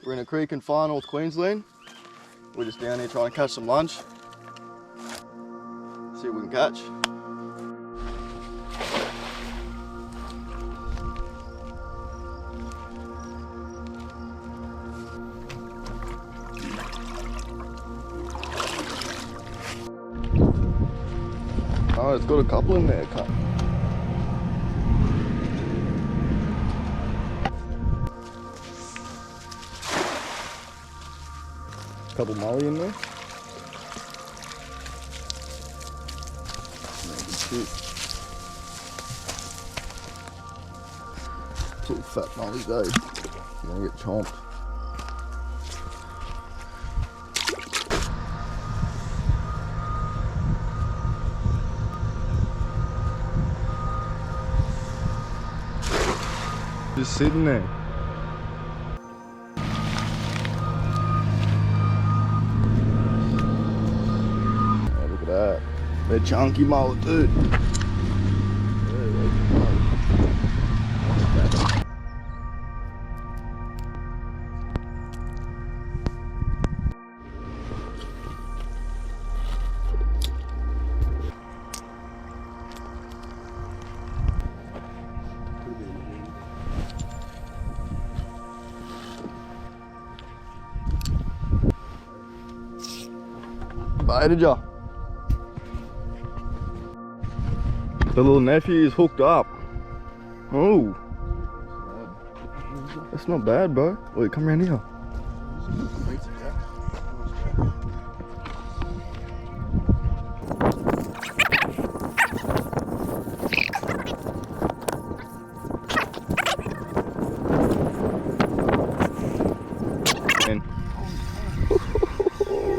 We're in a creek in far north Queensland. We're just down here trying to catch some lunch. See what we can catch. Oh, it's got a couple in there. Couple molly in there. Good little fat molly though. You're gonna get chomped. Just sitting there. Oh, look at that. They're chunky mullet, dude. Baited ya? The little nephew is hooked up. Oh, that's not bad, bro. Wait, come around here.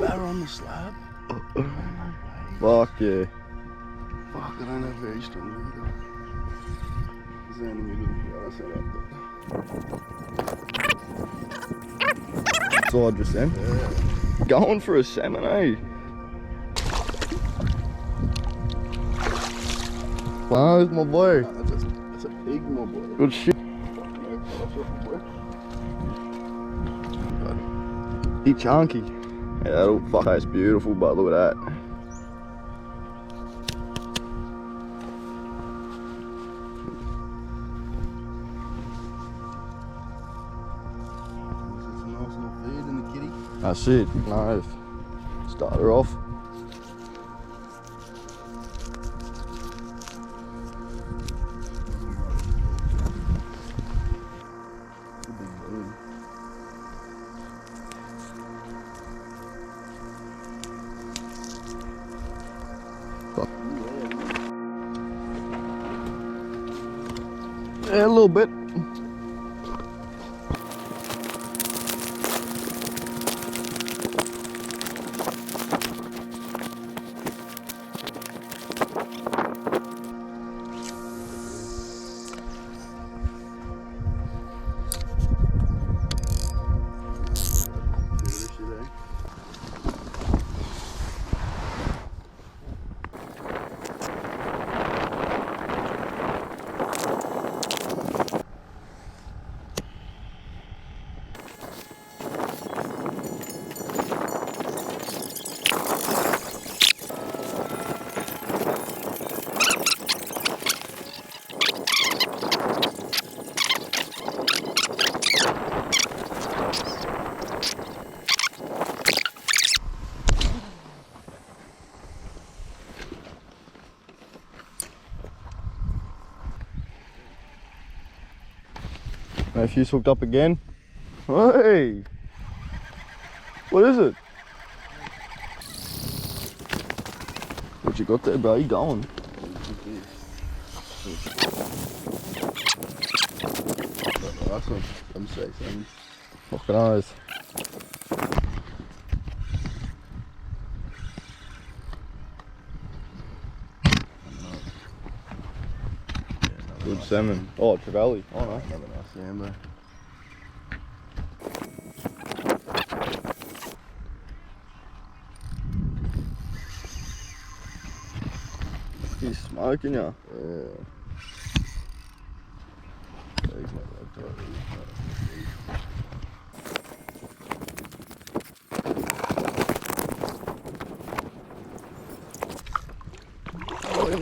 Batter on the slab. Fuck yeah. Fuck, I don't have very strong leader. Is there any middle? Yeah, I set up. Side just then. Yeah. Going for a salmon, eh? Wow, that's my boy. Nah, that's a pig, my boy. Good shit. He chunky. Yeah, that little fuck tastes beautiful, but look at that. That's it. Nice. Start her off. Yeah, a little bit. Matthew's hooked up again. Hey! What is it? What you got there, bro? You going? That's what I'm saying. Fucking eyes. Good salmon. Oh, trevally. Oh, no. Another nice salmon. He's smoking ya. Yeah. He's not that tight.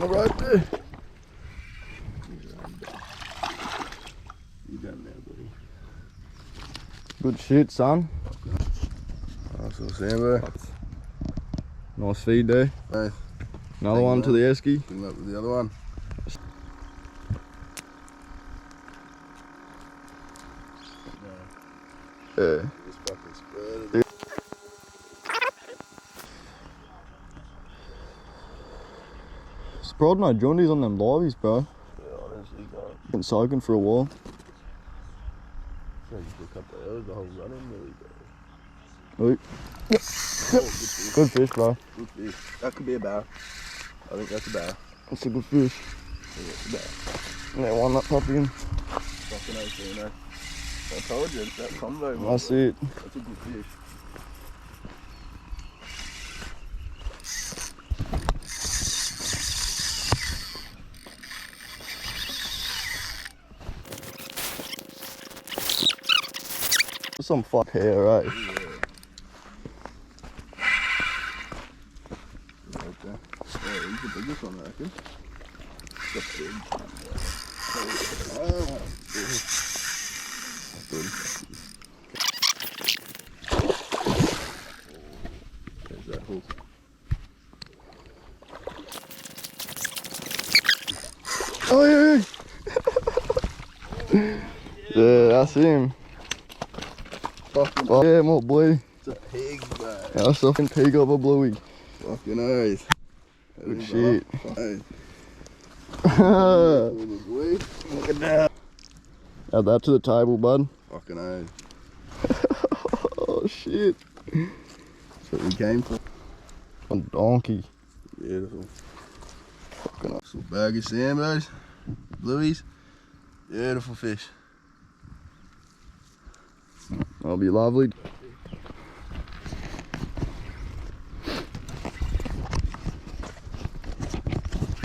the rope there. You done there, buddy. Good shit, son. Nice little sandbar. Nice feed there. Nice. Another one to the esky. Bring up with the other one. Yeah. Just fucking spread it. Surprised no jaundies on them liveys, bro. Yeah, honestly, God. Been soaking for a while. So just a couple of hours, the whole running really, bro. Look. Yep. Oh, Good fish, bro. good fish. That could be a bar. I think that's a bar. That's a good fish. I think that's a bar. Yeah, one that puppy in. Fucking oath, you know. I told you, it's that combo, man. That's it. That's a good fish. Some fuck hair, right? Yeah. Right there. Yeah, he's the biggest one, I reckon. The big one. Oh, there's that hook. Oh, yeah. Yeah, that's him. Fucking Oh, yeah, more blue. it's a pig, bro. Yeah, that's a fucking pig of a bluey. Fucking oath. Good shit. Hey. Add Look at that. that to the table, bud. Fucking oath. Oh, shit. That's what we came for. A donkey. Beautiful. Fucking up. Little bag of sambos. Blueies. Beautiful fish. That'll be lovely.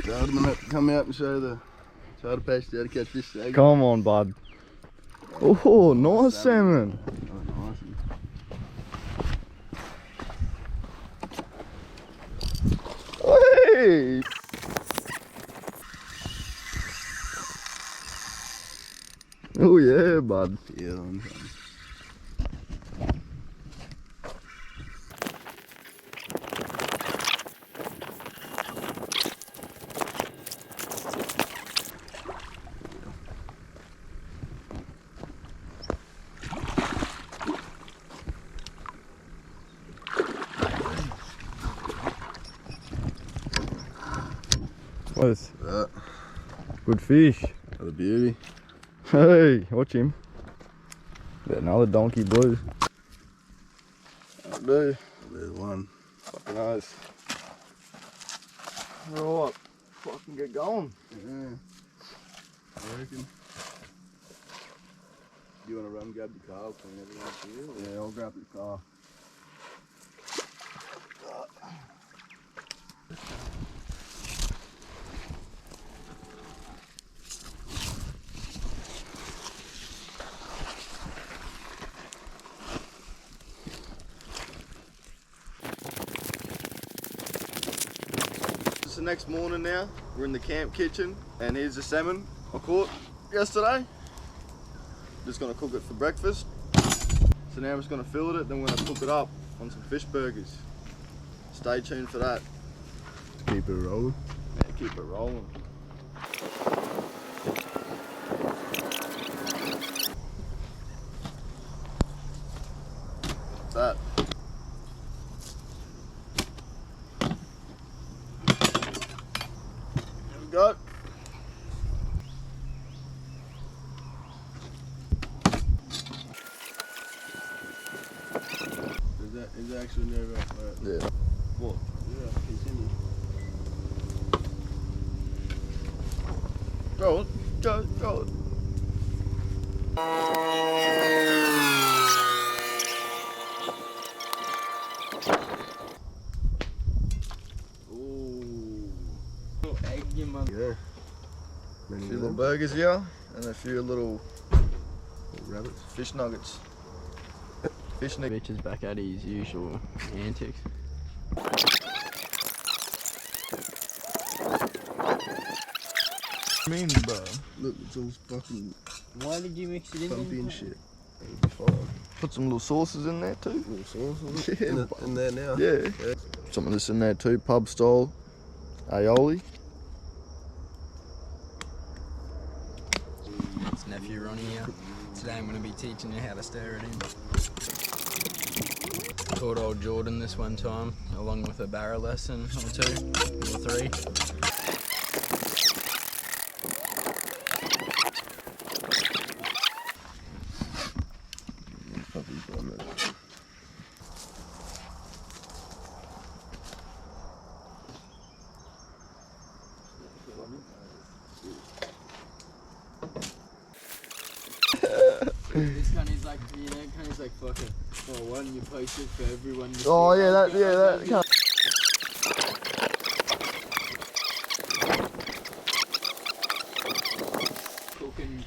I'm gonna have to come out and show the patch how to catch fish today. Come on, bud. Oh, nice salmon. Hey! Oh yeah, bud. Yeah, I'm What is that. good fish? What a beauty. Hey, watch him. Got another donkey blue. That'll do. There's one. Fucking nice. Right, fucking get going. Yeah. I reckon. Do you want to run grab the car? I'll clean everything for you? Yeah, I'll grab the car. It's the next morning now. We're in the camp kitchen, and here's the salmon I caught yesterday. Just gonna cook it for breakfast. So now I'm just gonna fillet it, then we're gonna cook it up on some fish burgers. Stay tuned for that. Keep it rolling. Yeah, keep it rolling. That. There we go. Is that actually near right? Yeah. What? Yeah, continue. Go on, go on. Ooh. Egg your mother. Yeah. A few little burgers here, and a few little rabbits. fish nuggets. Fish nuggets. Bitch is back at his usual antics. I mean, bro. Look, it's all fucking Why did you mix it in? bumpy and then? shit. It'll be fine. Put some little sauces in there too. Little sauce Yeah. in there now. Yeah. Some of this in there too, pub style aioli. It's nephew Ronnie here. Today I'm going to be teaching you how to stir it in. Taught old Jordan this one time, along with a barra lesson or two, or three. This kind is like, you know, kind of like fucking, oh, why don't you post it for everyone to see? Oh yeah, that kind of. Cooking.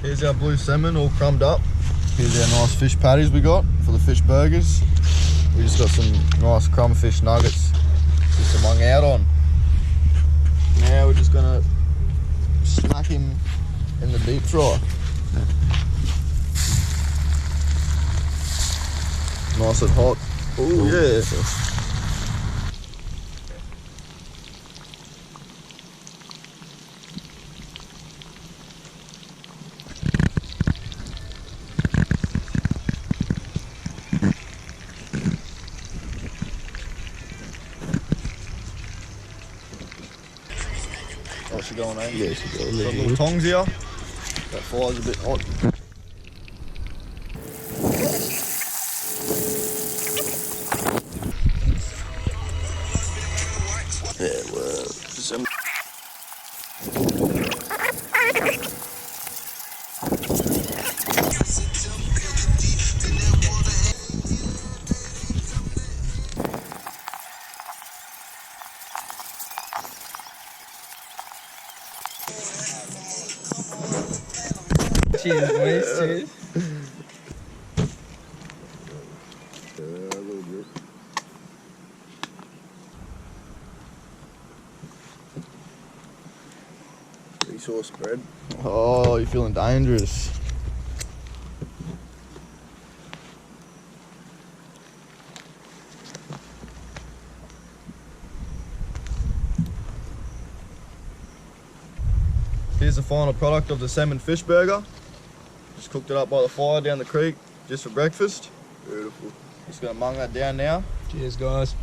Here's our blue salmon all crumbed up. Here's our nice fish patties we got for the fish burgers. We just got some nice crumb fish nuggets just to mung out on. Now we're just gonna smack him in the deep fryer. Nice and hot. Oh yeah. Oh, she going in? Yeah, she's going Got little tongs here. That fire's a bit hot. Yeah, well, some Cheers, boys, cheers. a little bit. Pretty sauce spread. Oh, you're feeling dangerous. Here's the final product of the salmon fish burger. Just cooked it up by the fire down the creek just for breakfast. Beautiful. Just gonna mung that down now. Cheers, guys.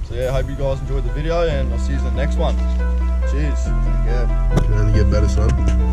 So yeah, hope you guys enjoyed the video and I'll see you in the next one. Cheers. Yeah. Can only get better, son.